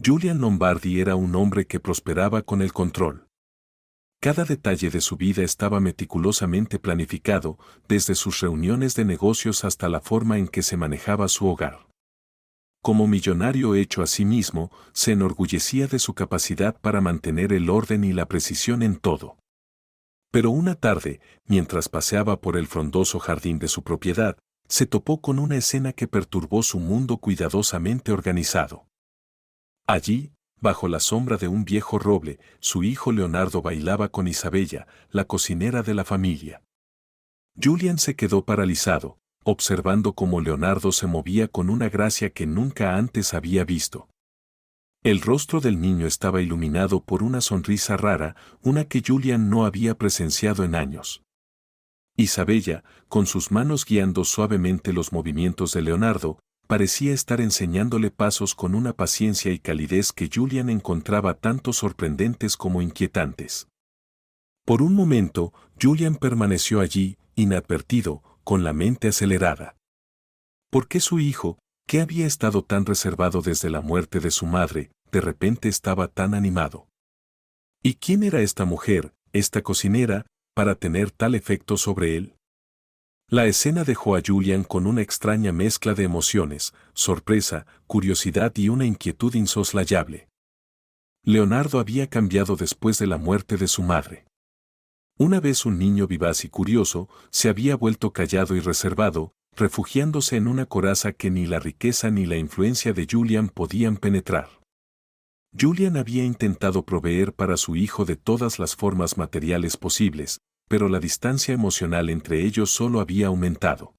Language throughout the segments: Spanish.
Julian Lombardi era un hombre que prosperaba con el control. Cada detalle de su vida estaba meticulosamente planificado, desde sus reuniones de negocios hasta la forma en que se manejaba su hogar. Como millonario hecho a sí mismo, se enorgullecía de su capacidad para mantener el orden y la precisión en todo. Pero una tarde, mientras paseaba por el frondoso jardín de su propiedad, se topó con una escena que perturbó su mundo cuidadosamente organizado. Allí, bajo la sombra de un viejo roble, su hijo Leonardo bailaba con Isabella, la cocinera de la familia. Julian se quedó paralizado, observando cómo Leonardo se movía con una gracia que nunca antes había visto. El rostro del niño estaba iluminado por una sonrisa rara, una que Julian no había presenciado en años. Isabella, con sus manos guiando suavemente los movimientos de Leonardo, parecía estar enseñándole pasos con una paciencia y calidez que Julian encontraba tanto sorprendentes como inquietantes. Por un momento, Julian permaneció allí, inadvertido, con la mente acelerada. ¿Por qué su hijo, que había estado tan reservado desde la muerte de su madre, de repente estaba tan animado? ¿Y quién era esta mujer, esta cocinera, para tener tal efecto sobre él? La escena dejó a Julian con una extraña mezcla de emociones, sorpresa, curiosidad y una inquietud insoslayable. Leonardo había cambiado después de la muerte de su madre. Una vez un niño vivaz y curioso, se había vuelto callado y reservado, refugiándose en una coraza que ni la riqueza ni la influencia de Julian podían penetrar. Julian había intentado proveer para su hijo de todas las formas materiales posibles, pero la distancia emocional entre ellos solo había aumentado.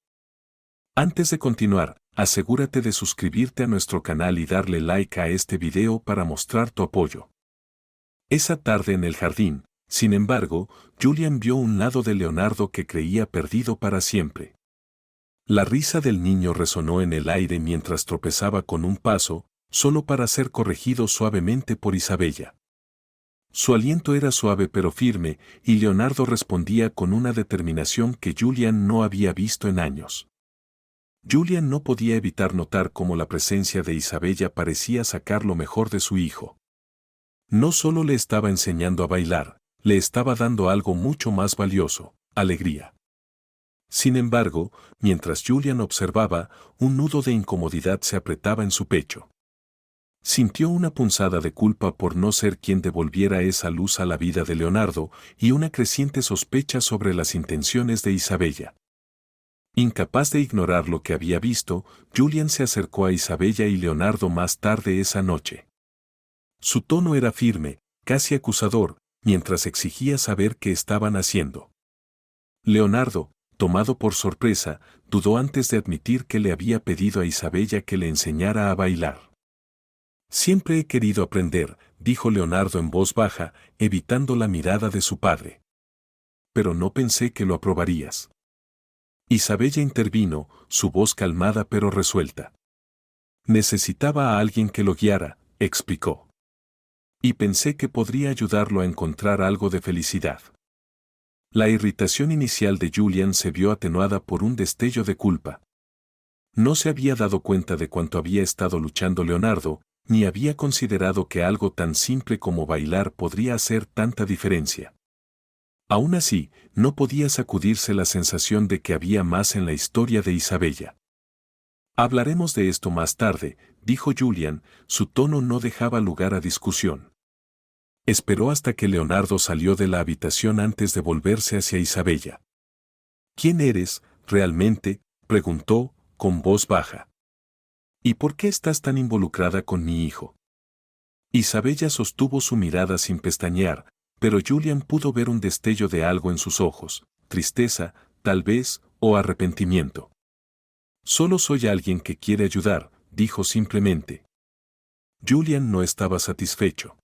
Antes de continuar, asegúrate de suscribirte a nuestro canal y darle like a este video para mostrar tu apoyo. Esa tarde en el jardín, sin embargo, Julian vio un lado de Leonardo que creía perdido para siempre. La risa del niño resonó en el aire mientras tropezaba con un paso, solo para ser corregido suavemente por Isabella. Su aliento era suave pero firme, y Leonardo respondía con una determinación que Julian no había visto en años. Julian no podía evitar notar cómo la presencia de Isabella parecía sacar lo mejor de su hijo. No solo le estaba enseñando a bailar, le estaba dando algo mucho más valioso, alegría. Sin embargo, mientras Julian observaba, un nudo de incomodidad se apretaba en su pecho. Sintió una punzada de culpa por no ser quien devolviera esa luz a la vida de Leonardo y una creciente sospecha sobre las intenciones de Isabella. Incapaz de ignorar lo que había visto, Julian se acercó a Isabella y Leonardo más tarde esa noche. Su tono era firme, casi acusador, mientras exigía saber qué estaban haciendo. Leonardo, tomado por sorpresa, dudó antes de admitir que le había pedido a Isabella que le enseñara a bailar. Siempre he querido aprender, dijo Leonardo en voz baja, evitando la mirada de su padre. Pero no pensé que lo aprobarías. Isabella intervino, su voz calmada pero resuelta. Necesitaba a alguien que lo guiara, explicó. Y pensé que podría ayudarlo a encontrar algo de felicidad. La irritación inicial de Julian se vio atenuada por un destello de culpa. No se había dado cuenta de cuánto había estado luchando Leonardo, ni había considerado que algo tan simple como bailar podría hacer tanta diferencia. Aún así, no podía sacudirse la sensación de que había más en la historia de Isabella. Hablaremos de esto más tarde, dijo Julian, su tono no dejaba lugar a discusión. Esperó hasta que Leonardo salió de la habitación antes de volverse hacia Isabella. ¿Quién eres, realmente?, preguntó, con voz baja. ¿Y por qué estás tan involucrada con mi hijo? Isabella sostuvo su mirada sin pestañear, pero Julian pudo ver un destello de algo en sus ojos, tristeza, tal vez, o arrepentimiento. Solo soy alguien que quiere ayudar, dijo simplemente. Julian no estaba satisfecho.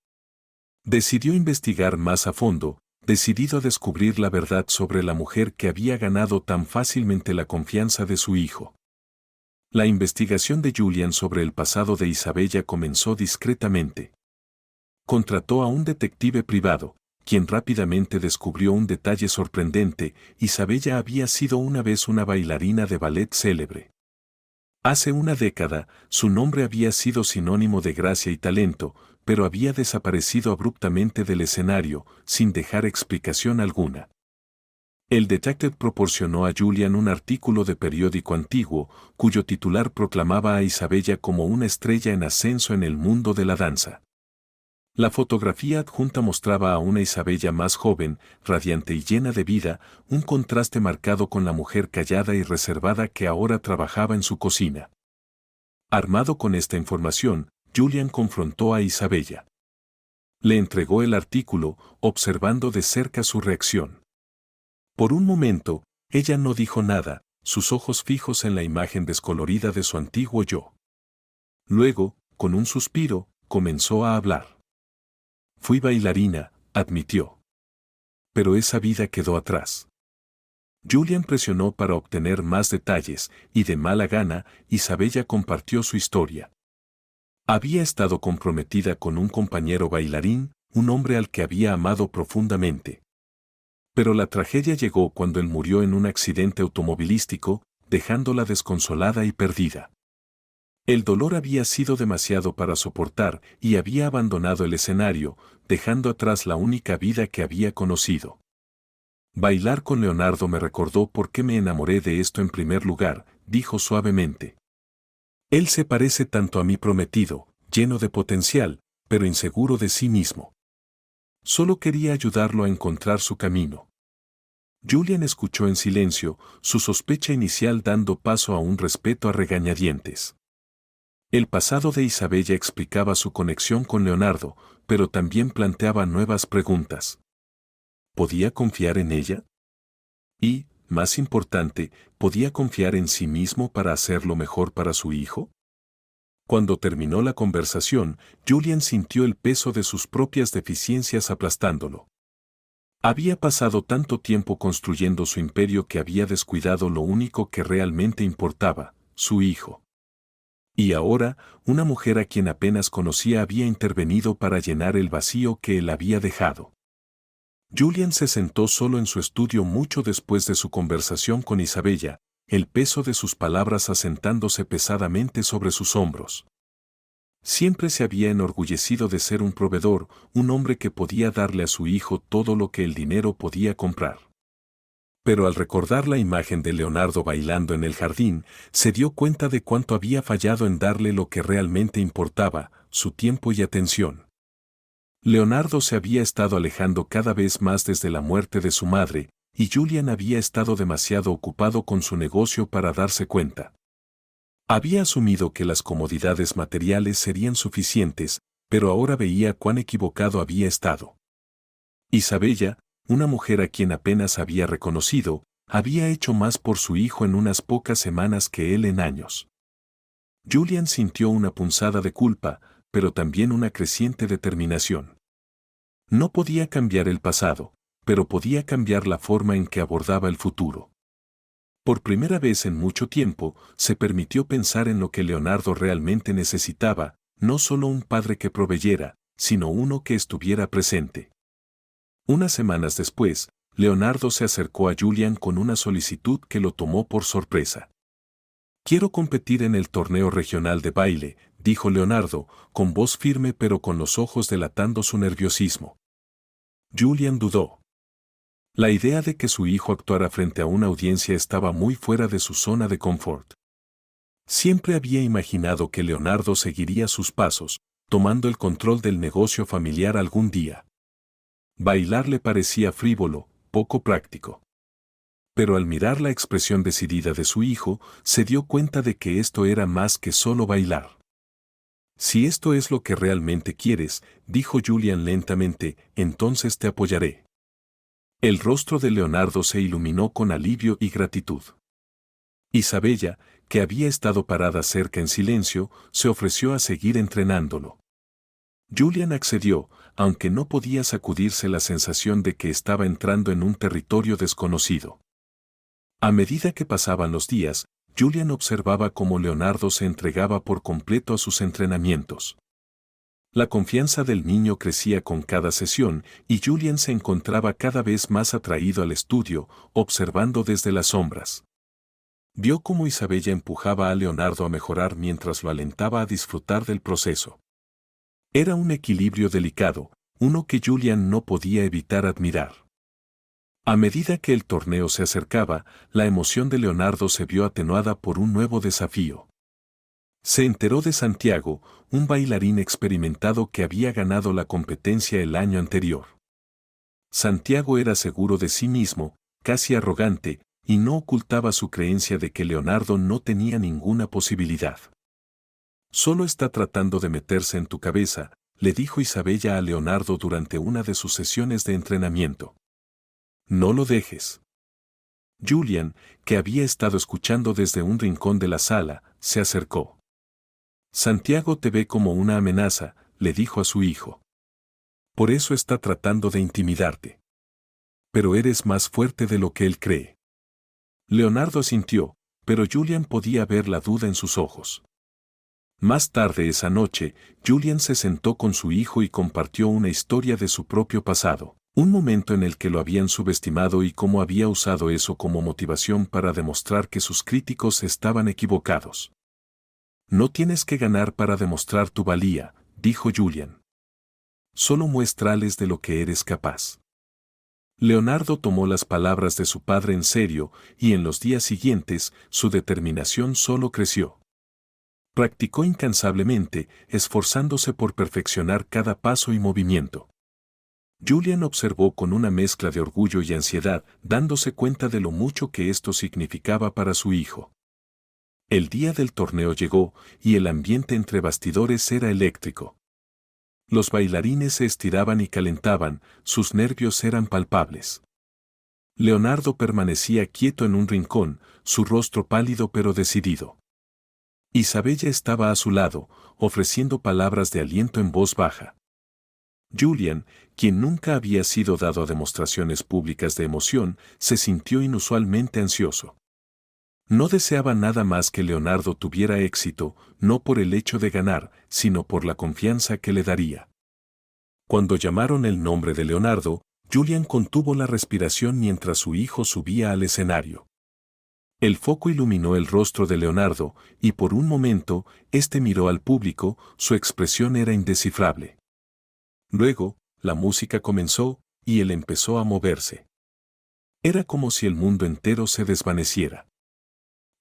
Decidió investigar más a fondo, decidido a descubrir la verdad sobre la mujer que había ganado tan fácilmente la confianza de su hijo. La investigación de Julian sobre el pasado de Isabella comenzó discretamente. Contrató a un detective privado, quien rápidamente descubrió un detalle sorprendente: Isabella había sido una vez una bailarina de ballet célebre. Hace una década, su nombre había sido sinónimo de gracia y talento, pero había desaparecido abruptamente del escenario, sin dejar explicación alguna. El detective proporcionó a Julian un artículo de periódico antiguo, cuyo titular proclamaba a Isabella como una estrella en ascenso en el mundo de la danza. La fotografía adjunta mostraba a una Isabella más joven, radiante y llena de vida, un contraste marcado con la mujer callada y reservada que ahora trabajaba en su cocina. Armado con esta información, Julian confrontó a Isabella. Le entregó el artículo, observando de cerca su reacción. Por un momento, ella no dijo nada, sus ojos fijos en la imagen descolorida de su antiguo yo. Luego, con un suspiro, comenzó a hablar. Fui bailarina, admitió. Pero esa vida quedó atrás. Julian presionó para obtener más detalles, y de mala gana, Isabella compartió su historia. Había estado comprometida con un compañero bailarín, un hombre al que había amado profundamente. Pero la tragedia llegó cuando él murió en un accidente automovilístico, dejándola desconsolada y perdida. El dolor había sido demasiado para soportar y había abandonado el escenario, dejando atrás la única vida que había conocido. Bailar con Leonardo me recordó por qué me enamoré de esto en primer lugar, dijo suavemente. Él se parece tanto a mi prometido, lleno de potencial, pero inseguro de sí mismo. Solo quería ayudarlo a encontrar su camino. Julian escuchó en silencio, su sospecha inicial dando paso a un respeto a regañadientes. El pasado de Isabella explicaba su conexión con Leonardo, pero también planteaba nuevas preguntas. ¿Podía confiar en ella? Y, más importante, ¿podía confiar en sí mismo para hacer lo mejor para su hijo? Cuando terminó la conversación, Julian sintió el peso de sus propias deficiencias aplastándolo. Había pasado tanto tiempo construyendo su imperio que había descuidado lo único que realmente importaba, su hijo. Y ahora, una mujer a quien apenas conocía había intervenido para llenar el vacío que él había dejado. Julian se sentó solo en su estudio mucho después de su conversación con Isabella, el peso de sus palabras asentándose pesadamente sobre sus hombros. Siempre se había enorgullecido de ser un proveedor, un hombre que podía darle a su hijo todo lo que el dinero podía comprar. Pero al recordar la imagen de Leonardo bailando en el jardín, se dio cuenta de cuánto había fallado en darle lo que realmente importaba, su tiempo y atención. Leonardo se había estado alejando cada vez más desde la muerte de su madre, y Julian había estado demasiado ocupado con su negocio para darse cuenta. Había asumido que las comodidades materiales serían suficientes, pero ahora veía cuán equivocado había estado. Isabella, una mujer a quien apenas había reconocido, había hecho más por su hijo en unas pocas semanas que él en años. Julian sintió una punzada de culpa, pero también una creciente determinación. No podía cambiar el pasado, pero podía cambiar la forma en que abordaba el futuro. Por primera vez en mucho tiempo, se permitió pensar en lo que Leonardo realmente necesitaba, no solo un padre que proveyera, sino uno que estuviera presente. Unas semanas después, Leonardo se acercó a Julian con una solicitud que lo tomó por sorpresa. «Quiero competir en el torneo regional de baile», dijo Leonardo, con voz firme pero con los ojos delatando su nerviosismo. Julian dudó. La idea de que su hijo actuara frente a una audiencia estaba muy fuera de su zona de confort. Siempre había imaginado que Leonardo seguiría sus pasos, tomando el control del negocio familiar algún día. Bailar le parecía frívolo, poco práctico. Pero al mirar la expresión decidida de su hijo, se dio cuenta de que esto era más que solo bailar. «Si esto es lo que realmente quieres», dijo Julian lentamente, «entonces te apoyaré». El rostro de Leonardo se iluminó con alivio y gratitud. Isabella, que había estado parada cerca en silencio, se ofreció a seguir entrenándolo. Julian accedió, aunque no podía sacudirse la sensación de que estaba entrando en un territorio desconocido. A medida que pasaban los días, Julian observaba cómo Leonardo se entregaba por completo a sus entrenamientos. La confianza del niño crecía con cada sesión y Julian se encontraba cada vez más atraído al estudio, observando desde las sombras. Vio cómo Isabella empujaba a Leonardo a mejorar mientras lo alentaba a disfrutar del proceso. Era un equilibrio delicado, uno que Julián no podía evitar admirar. A medida que el torneo se acercaba, la emoción de Leonardo se vio atenuada por un nuevo desafío. Se enteró de Santiago, un bailarín experimentado que había ganado la competencia el año anterior. Santiago era seguro de sí mismo, casi arrogante, y no ocultaba su creencia de que Leonardo no tenía ninguna posibilidad. Solo está tratando de meterse en tu cabeza, le dijo Isabella a Leonardo durante una de sus sesiones de entrenamiento. No lo dejes. Julián, que había estado escuchando desde un rincón de la sala, se acercó. Santiago te ve como una amenaza, le dijo a su hijo. Por eso está tratando de intimidarte. Pero eres más fuerte de lo que él cree. Leonardo asintió, pero Julián podía ver la duda en sus ojos. Más tarde esa noche, Julián se sentó con su hijo y compartió una historia de su propio pasado. Un momento en el que lo habían subestimado y cómo había usado eso como motivación para demostrar que sus críticos estaban equivocados. No tienes que ganar para demostrar tu valía, dijo Julián. Solo muéstrales de lo que eres capaz. Leonardo tomó las palabras de su padre en serio y en los días siguientes su determinación solo creció. Practicó incansablemente, esforzándose por perfeccionar cada paso y movimiento. Julián observó con una mezcla de orgullo y ansiedad, dándose cuenta de lo mucho que esto significaba para su hijo. El día del torneo llegó, y el ambiente entre bastidores era eléctrico. Los bailarines se estiraban y calentaban, sus nervios eran palpables. Leonardo permanecía quieto en un rincón, su rostro pálido pero decidido. Isabella estaba a su lado, ofreciendo palabras de aliento en voz baja. Julián, quien nunca había sido dado a demostraciones públicas de emoción, se sintió inusualmente ansioso. No deseaba nada más que Leonardo tuviera éxito, no por el hecho de ganar, sino por la confianza que le daría. Cuando llamaron el nombre de Leonardo, Julián contuvo la respiración mientras su hijo subía al escenario. El foco iluminó el rostro de Leonardo, y por un momento, éste miró al público, su expresión era indescifrable. Luego, la música comenzó, y él empezó a moverse. Era como si el mundo entero se desvaneciera.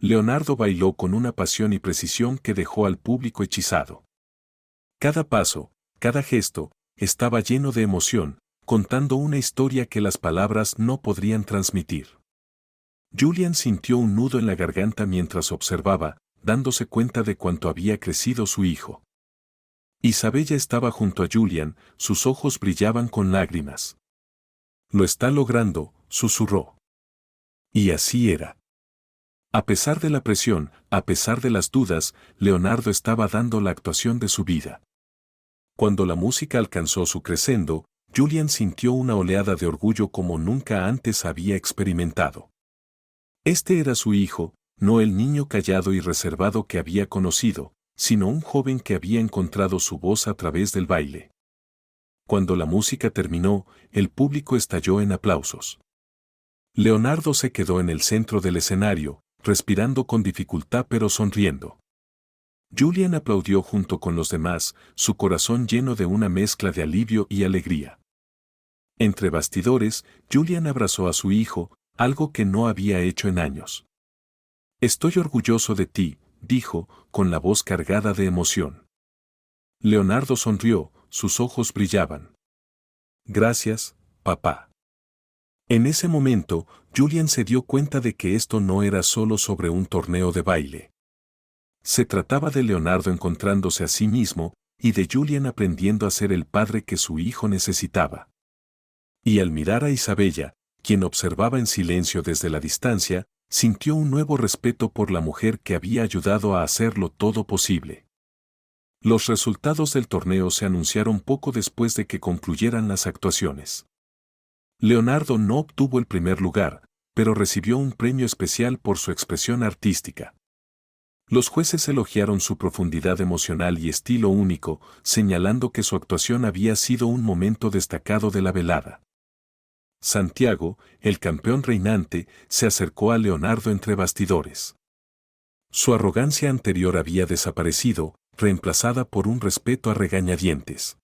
Leonardo bailó con una pasión y precisión que dejó al público hechizado. Cada paso, cada gesto, estaba lleno de emoción, contando una historia que las palabras no podrían transmitir. Julián sintió un nudo en la garganta mientras observaba, dándose cuenta de cuánto había crecido su hijo. Isabella estaba junto a Julián, sus ojos brillaban con lágrimas. Lo está logrando, susurró. Y así era. A pesar de la presión, a pesar de las dudas, Leonardo estaba dando la actuación de su vida. Cuando la música alcanzó su crescendo, Julián sintió una oleada de orgullo como nunca antes había experimentado. Este era su hijo, no el niño callado y reservado que había conocido, sino un joven que había encontrado su voz a través del baile. Cuando la música terminó, el público estalló en aplausos. Leonardo se quedó en el centro del escenario, respirando con dificultad pero sonriendo. Julián aplaudió junto con los demás, su corazón lleno de una mezcla de alivio y alegría. Entre bastidores, Julián abrazó a su hijo, algo que no había hecho en años. Estoy orgulloso de ti, dijo, con la voz cargada de emoción. Leonardo sonrió, sus ojos brillaban. Gracias, papá. En ese momento, Julián se dio cuenta de que esto no era solo sobre un torneo de baile. Se trataba de Leonardo encontrándose a sí mismo, y de Julián aprendiendo a ser el padre que su hijo necesitaba. Y al mirar a Isabella, quien observaba en silencio desde la distancia, sintió un nuevo respeto por la mujer que había ayudado a hacerlo todo posible. Los resultados del torneo se anunciaron poco después de que concluyeran las actuaciones. Leonardo no obtuvo el primer lugar, pero recibió un premio especial por su expresión artística. Los jueces elogiaron su profundidad emocional y estilo único, señalando que su actuación había sido un momento destacado de la velada. Santiago, el campeón reinante, se acercó a Leonardo entre bastidores. Su arrogancia anterior había desaparecido, reemplazada por un respeto a regañadientes.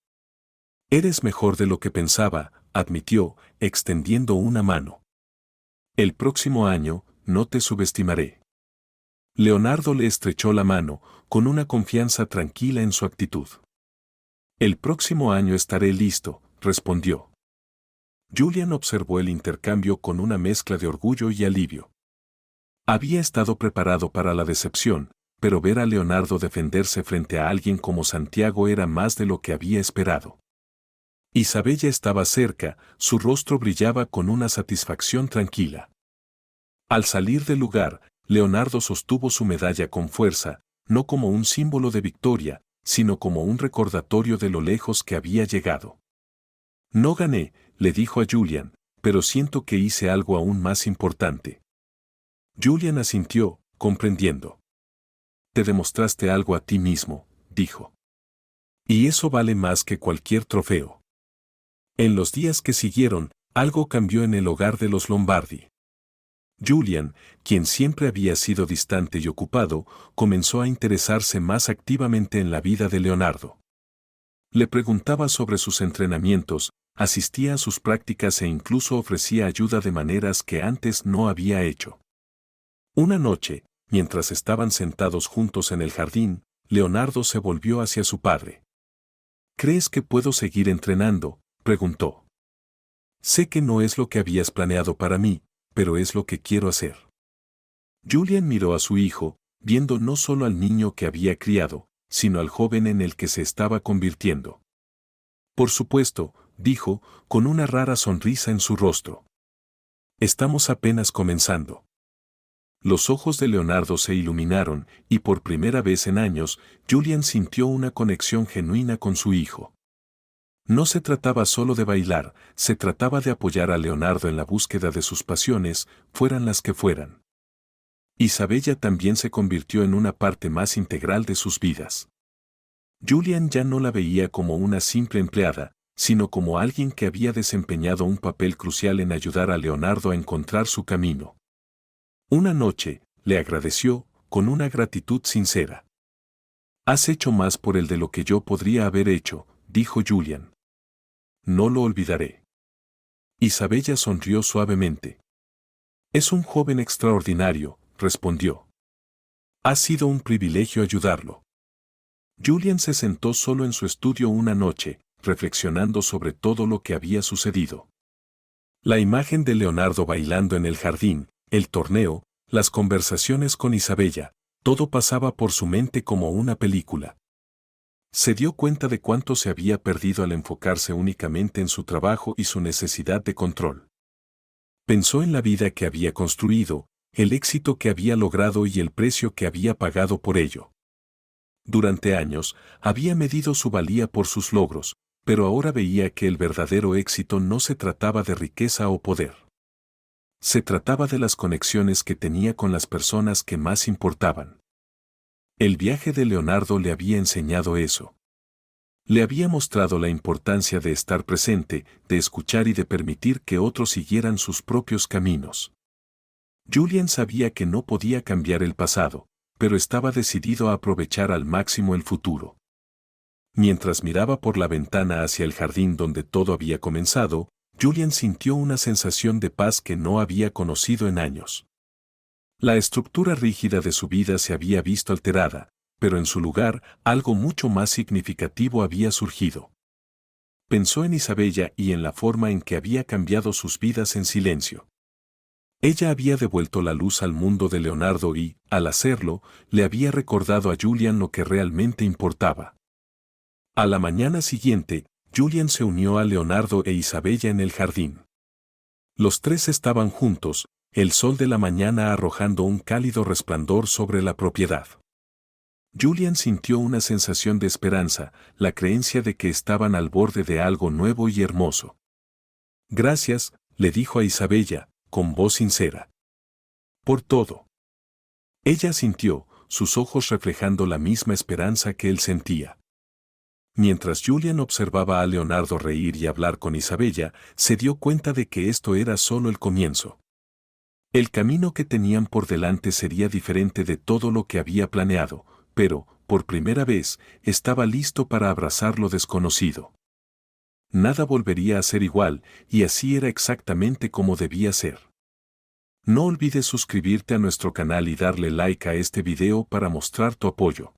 Eres mejor de lo que pensaba, admitió, extendiendo una mano. El próximo año, no te subestimaré. Leonardo le estrechó la mano, con una confianza tranquila en su actitud. El próximo año estaré listo, respondió. Julian observó el intercambio con una mezcla de orgullo y alivio. Había estado preparado para la decepción, pero ver a Leonardo defenderse frente a alguien como Santiago era más de lo que había esperado. Isabella estaba cerca, su rostro brillaba con una satisfacción tranquila. Al salir del lugar, Leonardo sostuvo su medalla con fuerza, no como un símbolo de victoria, sino como un recordatorio de lo lejos que había llegado. No gané, le dijo a Julian, pero siento que hice algo aún más importante. Julian asintió, comprendiendo. Te demostraste algo a ti mismo, dijo. Y eso vale más que cualquier trofeo. En los días que siguieron, algo cambió en el hogar de los Lombardi. Julian, quien siempre había sido distante y ocupado, comenzó a interesarse más activamente en la vida de Leonardo. Le preguntaba sobre sus entrenamientos, asistía a sus prácticas e incluso ofrecía ayuda de maneras que antes no había hecho. Una noche, mientras estaban sentados juntos en el jardín, Leonardo se volvió hacia su padre. ¿Crees que puedo seguir entrenando?, preguntó. Sé que no es lo que habías planeado para mí, pero es lo que quiero hacer. Julian miró a su hijo, viendo no solo al niño que había criado, sino al joven en el que se estaba convirtiendo. Por supuesto, dijo, con una rara sonrisa en su rostro. Estamos apenas comenzando. Los ojos de Leonardo se iluminaron, y por primera vez en años, Julian sintió una conexión genuina con su hijo. No se trataba solo de bailar, se trataba de apoyar a Leonardo en la búsqueda de sus pasiones, fueran las que fueran. Isabella también se convirtió en una parte más integral de sus vidas. Julian ya no la veía como una simple empleada, sino como alguien que había desempeñado un papel crucial en ayudar a Leonardo a encontrar su camino. Una noche, le agradeció, con una gratitud sincera. Has hecho más por él de lo que yo podría haber hecho, dijo Julian. No lo olvidaré. Isabella sonrió suavemente. Es un joven extraordinario, respondió. Ha sido un privilegio ayudarlo. Julian se sentó solo en su estudio una noche, reflexionando sobre todo lo que había sucedido. La imagen de Leonardo bailando en el jardín, el torneo, las conversaciones con Isabella, todo pasaba por su mente como una película. Se dio cuenta de cuánto se había perdido al enfocarse únicamente en su trabajo y su necesidad de control. Pensó en la vida que había construido, el éxito que había logrado y el precio que había pagado por ello. Durante años, había medido su valía por sus logros, pero ahora veía que el verdadero éxito no se trataba de riqueza o poder. Se trataba de las conexiones que tenía con las personas que más importaban. El viaje de Leonardo le había enseñado eso. Le había mostrado la importancia de estar presente, de escuchar y de permitir que otros siguieran sus propios caminos. Julian sabía que no podía cambiar el pasado, pero estaba decidido a aprovechar al máximo el futuro. Mientras miraba por la ventana hacia el jardín donde todo había comenzado, Julian sintió una sensación de paz que no había conocido en años. La estructura rígida de su vida se había visto alterada, pero en su lugar, algo mucho más significativo había surgido. Pensó en Isabella y en la forma en que había cambiado sus vidas en silencio. Ella había devuelto la luz al mundo de Leonardo y, al hacerlo, le había recordado a Julian lo que realmente importaba. A la mañana siguiente, Julian se unió a Leonardo e Isabella en el jardín. Los tres estaban juntos, el sol de la mañana arrojando un cálido resplandor sobre la propiedad. Julian sintió una sensación de esperanza, la creencia de que estaban al borde de algo nuevo y hermoso. Gracias, le dijo a Isabella, con voz sincera. Por todo. Ella asintió, sus ojos reflejando la misma esperanza que él sentía. Mientras Julian observaba a Leonardo reír y hablar con Isabella, se dio cuenta de que esto era solo el comienzo. El camino que tenían por delante sería diferente de todo lo que había planeado, pero, por primera vez, estaba listo para abrazar lo desconocido. Nada volvería a ser igual, y así era exactamente como debía ser. No olvides suscribirte a nuestro canal y darle like a este video para mostrar tu apoyo.